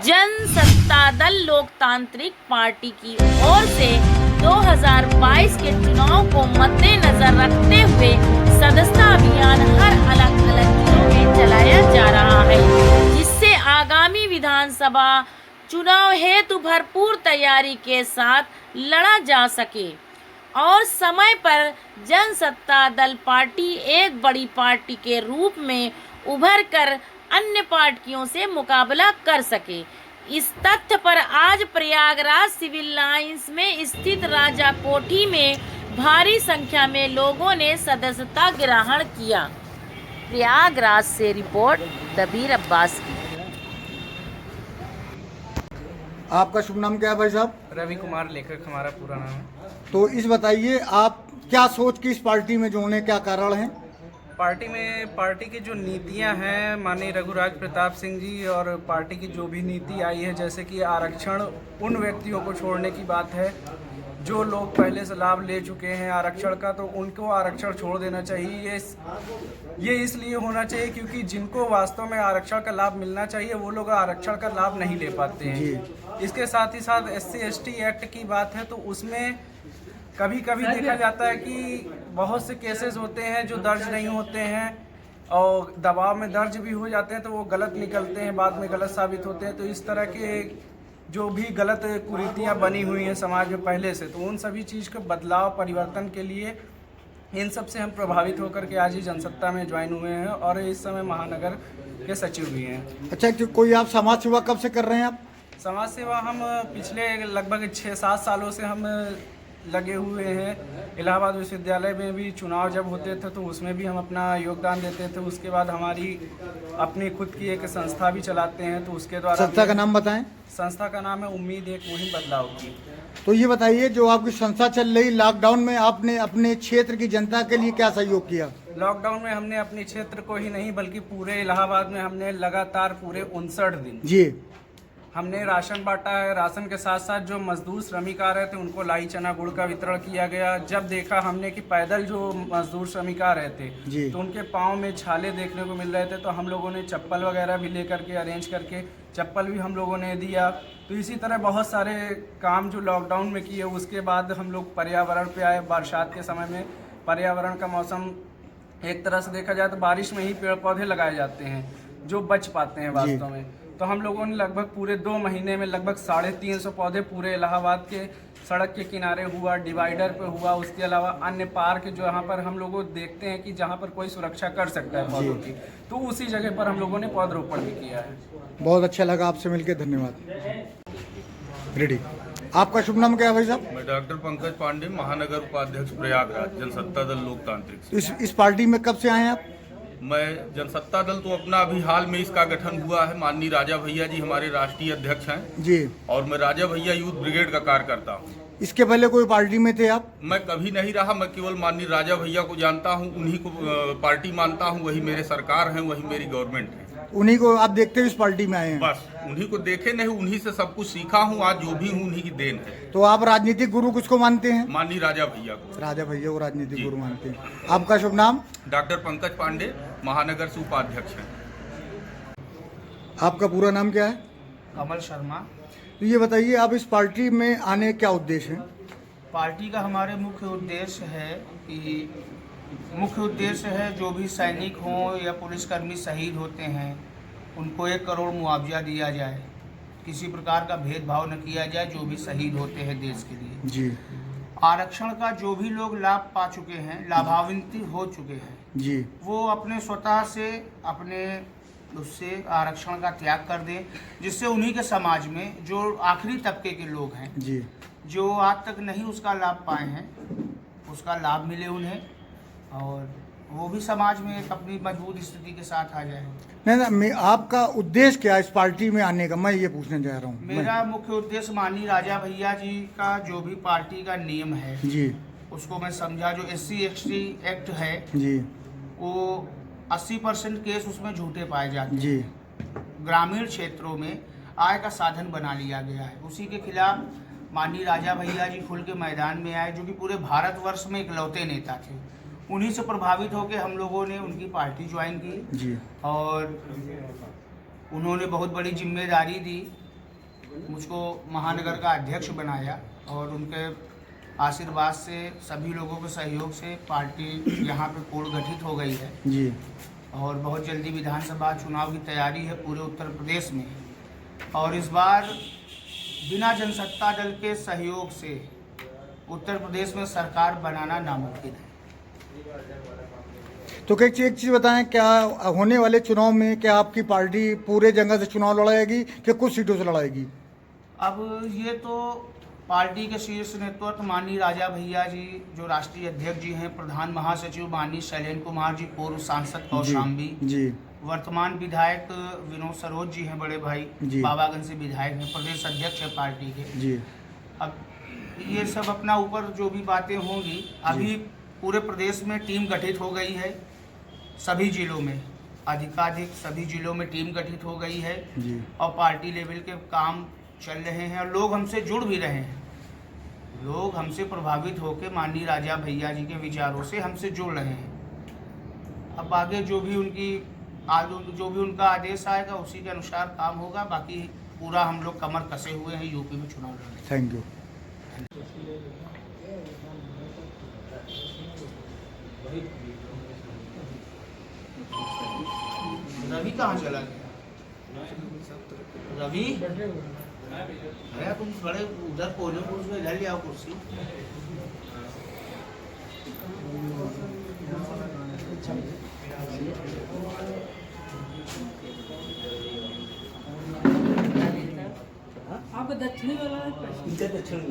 जनसत्ता दल लोकतांत्रिक पार्टी की ओर से 2022 के चुनाव को मद्देनजर रखते हुए सदस्यता अभियान हर अलग अलग जिलों में चलाया जा रहा है, जिससे आगामी विधानसभा चुनाव हेतु भरपूर तैयारी के साथ लड़ा जा सके और समय पर जनसत्ता दल पार्टी एक बड़ी पार्टी के रूप में उभर कर अन्य पार्टियों से मुकाबला कर सके। इस तथ्य पर आज प्रयागराज सिविल लाइंस में स्थित राजा कोठी में भारी संख्या में लोगों ने सदस्यता ग्रहण किया। प्रयागराज से रिपोर्ट दबीर अब्बास की। आपका शुभ नाम क्या है भाई साहब? रवि कुमार लेखक हमारा पूरा नाम है। तो इस बताइए, आप क्या सोच के इस पार्टी में जुड़ने, क्या कारण है? पार्टी की जो नीतियां हैं, माननीय रघुराज प्रताप सिंह जी और पार्टी की जो भी नीति आई है, जैसे कि आरक्षण उन व्यक्तियों को छोड़ने की बात है जो लोग पहले से लाभ ले चुके हैं आरक्षण का, तो उनको आरक्षण छोड़ देना चाहिए। ये इसलिए होना चाहिए क्योंकि जिनको वास्तव में आरक्षण का लाभ मिलना चाहिए वो लोग आरक्षण का लाभ नहीं ले पाते हैं। इसके साथ ही साथ SC/ST एक्ट की बात है तो उसमें कभी कभी देखा जाता है कि बहुत से केसेस होते हैं जो दर्ज नहीं होते हैं और दबाव में दर्ज भी हो जाते हैं तो वो गलत निकलते हैं, बाद में गलत साबित होते हैं। तो इस तरह के जो भी गलत कुरीतियाँ बनी हुई हैं समाज में पहले से, तो उन सभी चीज़ के बदलाव परिवर्तन के लिए इन सब से हम प्रभावित होकर के आज ही जनसत्ता में ज्वाइन हुए हैं और इस समय महानगर के सचिव भी हैं। अच्छा, कोई आप समाज सेवा कब से कर रहे हैं आप? समाज सेवा हम पिछले लगभग 6-7 सालों से हम लगे हुए हैं। इलाहाबाद विश्वविद्यालय में भी चुनाव जब होते थे तो उसमें भी हम अपना योगदान देते थे। उसके बाद हमारी अपनी खुद की एक संस्था भी चलाते हैं, तो उसके द्वारा। संस्था का नाम बताएं। संस्था का नाम है उम्मीद एक मुहिम बदलाव की। तो ये बताइए, जो आपकी संस्था चल रही, लॉकडाउन में आपने अपने क्षेत्र की जनता के लिए क्या सहयोग किया? लॉकडाउन में हमने अपने क्षेत्र को ही नहीं बल्कि पूरे इलाहाबाद में हमने लगातार पूरे 59 दिन जी हमने राशन बांटा है। राशन के साथ साथ जो मजदूर श्रमिक आ रहे थे उनको लाई चना गुड़ का वितरण किया गया। जब देखा हमने कि पैदल जो मजदूर श्रमिक आ रहे थे तो उनके पाँव में छाले देखने को मिल रहे थे, तो हम लोगों ने चप्पल वगैरह भी लेकर के अरेंज करके चप्पल भी हम लोगों ने दिया। तो इसी तरह बहुत सारे काम जो लॉकडाउन में किए। उसके बाद हम लोग पर्यावरण पे आए। बरसात के समय में पर्यावरण का मौसम एक तरह से देखा जाए तो बारिश में ही पेड़ पौधे लगाए जाते हैं जो बच पाते हैं वास्तव में। तो हम लोगों ने लगभग पूरे 2 महीने में लगभग 350 पौधे पूरे इलाहाबाद के सड़क के किनारे हुआ, डिवाइडर पे हुआ। उसके अलावा अन्य पार्क जो यहाँ पर हम लोग देखते हैं कि जहाँ पर कोई सुरक्षा कर सकता है पौधों की, तो उसी जगह पर हम लोगों ने पौधरोपण भी किया है। बहुत अच्छा लगा आपसे मिलकर, धन्यवाद। रेडी। आपका शुभ नाम क्या है भाई साहब? मैं डॉक्टर पंकज पांडे, महानगर उपाध्यक्ष प्रयागराज, जनसत्ता दल लोकतांत्रिक। इस पार्टी में कब से आए हैं आप? मैं जनसत्ता दल तो अपना अभी हाल में इसका गठन हुआ है। माननीय राजा भैया जी हमारे राष्ट्रीय अध्यक्ष हैं जी, और मैं राजा भैया यूथ ब्रिगेड का कार्य करता हूँ। इसके पहले कोई पार्टी में थे आप? मैं कभी नहीं रहा। मैं केवल माननीय राजा भैया को जानता हूँ, उन्हीं को पार्टी मानता हूँ। वही मेरे सरकार हैं, वही मेरी गवर्नमेंट है। उन्हीं को आप देखते हुए इस पार्टी में आए हैं? बस उन्हीं को देखे नहीं, उन्हीं से सब कुछ सीखा हूँ। आज जो भी हूँ उन्हीं की देन है। तो आप राजनीतिक गुरु किसको मानते हैं? माननीय राजा भैया को। राजा भैया को राजनीतिक गुरु मानते हैं। आपका शुभ नाम? डॉक्टर पंकज पांडे, महानगर से उपाध्यक्ष हैं। आपका पूरा नाम क्या है? कमल शर्मा। तो ये बताइए, आप इस पार्टी में आने क्या उद्देश्य है? पार्टी का हमारे मुख्य उद्देश्य है जो भी सैनिक हों या पुलिसकर्मी शहीद होते हैं उनको 1 करोड़ मुआवजा दिया जाए। किसी प्रकार का भेदभाव न किया जाए जो भी शहीद होते हैं देश के लिए जी। आरक्षण का जो भी लोग लाभ पा चुके हैं, लाभान्वित हो चुके हैं जी, वो अपने स्वतः से अपने उससे आरक्षण का त्याग कर दें, जिससे उन्हीं के समाज में जो आखिरी तबके के लोग हैं जी, जो आज तक नहीं उसका लाभ पाए हैं, उसका लाभ मिले उन्हें और वो भी समाज में एक अपनी मजबूत स्थिति के साथ आ जाए। नहीं, आपका उद्देश्य क्या है इस पार्टी में आने का, मैं ये पूछने जा रहा हूँ। मेरा मुख्य उद्देश्य माननीय राजा भैया जी का जो भी पार्टी का नियम है जी, उसको मैं समझा। जो SC/ST एक्ट है जी, वो 80% केस उसमें झूठे पाए जाते हैं जी। ग्रामीण क्षेत्रों में आय का साधन बना लिया गया है। उसी के खिलाफ माननीय राजा भैया जी खुल के मैदान में आए, जो कि पूरे भारतवर्ष में इकलौते नेता थे। उन्हीं से प्रभावित होकर हम लोगों ने उनकी पार्टी ज्वाइन की जी। और उन्होंने बहुत बड़ी जिम्मेदारी दी मुझको महानगर का अध्यक्ष बनाया और उनके आशीर्वाद से, सभी लोगों के सहयोग से पार्टी यहाँ पे कोर गठित हो गई है जी। और बहुत जल्दी विधानसभा चुनाव की तैयारी है पूरे उत्तर प्रदेश में। और इस बार बिना जनसत्ता दल के सहयोग से उत्तर प्रदेश में सरकार बनाना नामुमकिन है। तो एक चीज़ बताएं, क्या होने वाले चुनाव में क्या आपकी पार्टी पूरे जगह से चुनाव लड़ाएगी कि कुछ सीटों से लड़ाएगी? अब ये तो पार्टी के शीर्ष नेतृत्व माननीय राजा भैया जी, जो राष्ट्रीय अध्यक्ष जी हैं, प्रधान महासचिव माननीय शैलेंद्र कुमार जी, पूर्व सांसद कौशाम्बी जी, वर्तमान विधायक विनोद सरोज जी हैं, बड़े भाई बाबागंज से विधायक हैं, प्रदेश अध्यक्ष है पार्टी के जी। अब ये सब अपना ऊपर जो भी बातें होंगी, अभी पूरे प्रदेश में टीम गठित हो गई है, सभी जिलों में अधिकाधिक सभी जिलों में टीम गठित हो गई है जी। और पार्टी लेवल के काम चल रहे हैं और लोग हमसे जुड़ भी रहे हैं। लोग हमसे प्रभावित होकर माननीय राजा भैया जी के विचारों से हमसे जुड़ रहे हैं। अब आगे जो भी उनका आदेश आएगा उसी के अनुसार काम होगा। बाकी पूरा हम लोग कमर कसे हुए हैं यूपी में चुनाव लड़ने। Thank you. रवि कहाँ चला गया? रवि भैया तुम खड़े उधर कोने को, उसमें इधर ले आओ कुर्सी। आपको दक्षिणी वाला है? दक्षिणी